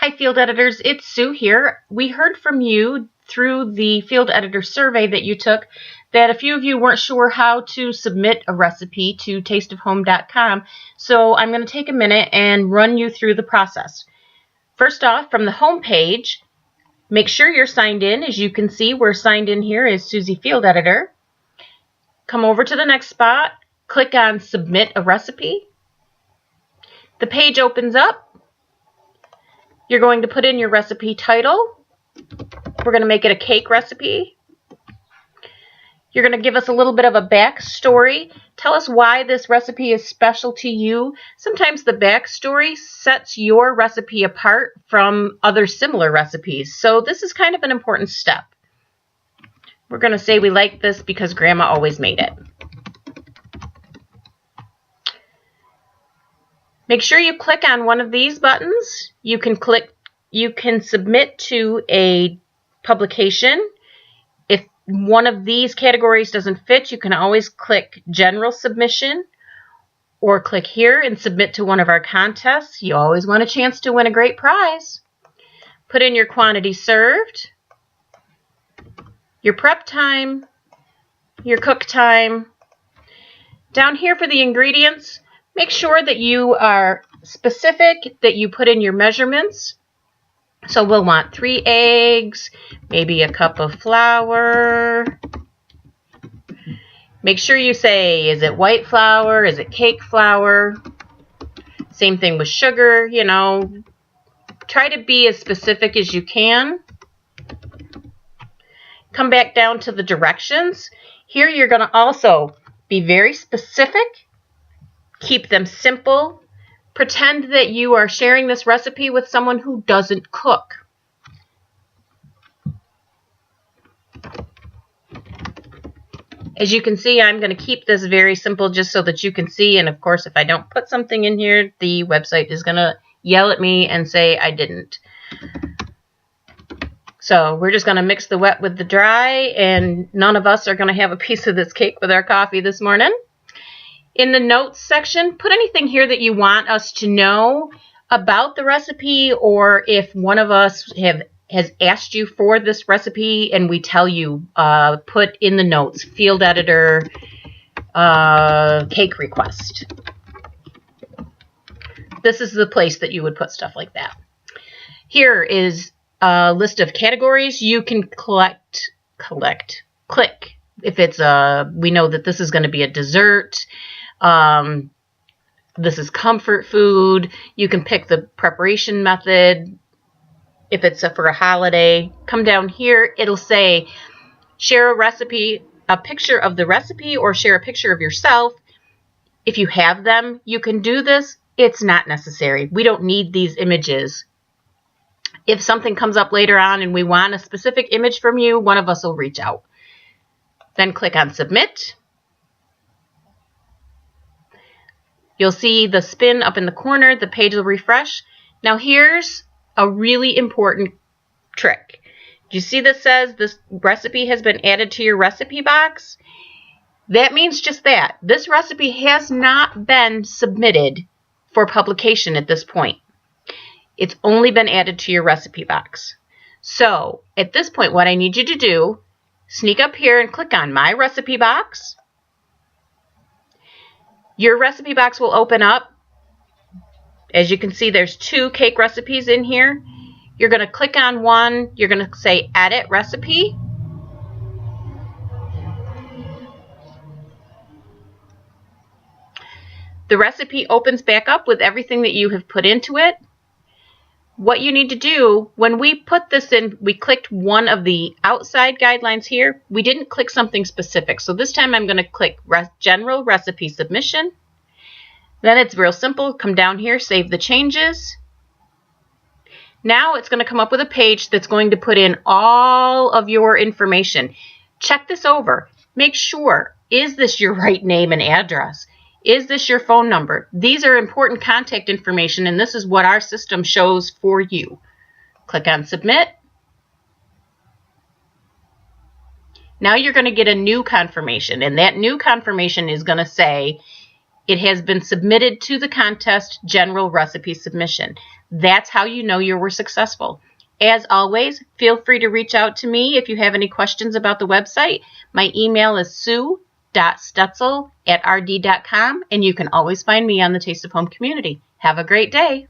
Hi field editors, it's Sue here. We heard from you through the field editor survey that you took that a few of you weren't sure how to submit a recipe to tasteofhome.com, so I'm going to take a minute and run you through the process. First off, from the home page, make sure you're signed in. As you can see, we're signed in here as Susie Field Editor. Come over to the next spot, click on Submit a Recipe. The page opens up. You're going to put in your recipe title. We're going to make it a cake recipe. You're going to give us a little bit of a backstory. Tell us why this recipe is special to you. Sometimes the backstory sets your recipe apart from other similar recipes. So this is kind of an important step. We're going to say we like this because Grandma always made it. Make sure you click on one of these buttons. You can submit to a publication. If one of these categories doesn't fit, you can always click General Submission or click here and submit to one of our contests. You always want a chance to win a great prize. Put in your quantity served, your prep time, your cook time. Down here for the ingredients, make sure that you are specific, that you put in your measurements. So we'll want 3 eggs, maybe a cup of flour. Make sure you say, is it white flour? Is it cake flour? Same thing with sugar, you know. Try to be as specific as you can. Come back down to the directions. Here you're going to also be very specific. Keep them simple. Pretend that you are sharing this recipe with someone who doesn't cook. As you can see, I'm going to keep this very simple just so that you can see. And of course, if I don't put something in here, the website is going to yell at me and say I didn't. So we're just going to mix the wet with the dry, and none of us are going to have a piece of this cake with our coffee this morning. In the notes section, put anything here that you want us to know about the recipe, or if one of us has asked you for this recipe and we tell you, put in the notes, field editor, cake request. This is the place that you would put stuff like that. Here is a list of categories. You can click if it's we know that this is going to be a dessert. This is comfort food. You can pick the preparation method. If it's for a holiday, come down here. It'll say share a recipe, a picture of the recipe, or share a picture of yourself. If you have them, you can do this. It's not necessary. We don't need these images. If something comes up later on and we want a specific image from you, one of us will reach out. Then click on Submit. You'll see the spin up in the corner. The page will refresh. Now here's a really important trick. Do you see this says this recipe has been added to your recipe box? That means just that. This recipe has not been submitted for publication at this point. It's only been added to your recipe box. So at this point, what I need you to do, sneak up here and click on My Recipe Box. Your recipe box will open up. As you can see, there's 2 cake recipes in here. You're going to click on one. You're going to say Edit Recipe. The recipe opens back up with everything that you have put into it. What you need to do, when we put this in, we clicked one of the outside guidelines here. We didn't click something specific. So this time I'm going to click General Recipe Submission. Then it's real simple. Come down here, save the changes. Now it's going to come up with a page that's going to put in all of your information. Check this over. Make sure, is this your right name and address? Is this your phone number? These are important contact information, and this is what our system shows for you. Click on Submit. Now you're going to get a new confirmation, and that new confirmation is going to say it has been submitted to the contest General Recipe Submission. That's how you know you were successful. As always, feel free to reach out to me if you have any questions about the website. My email is sue.stutzel@rd.com, and you can always find me on the Taste of Home community. Have a great day.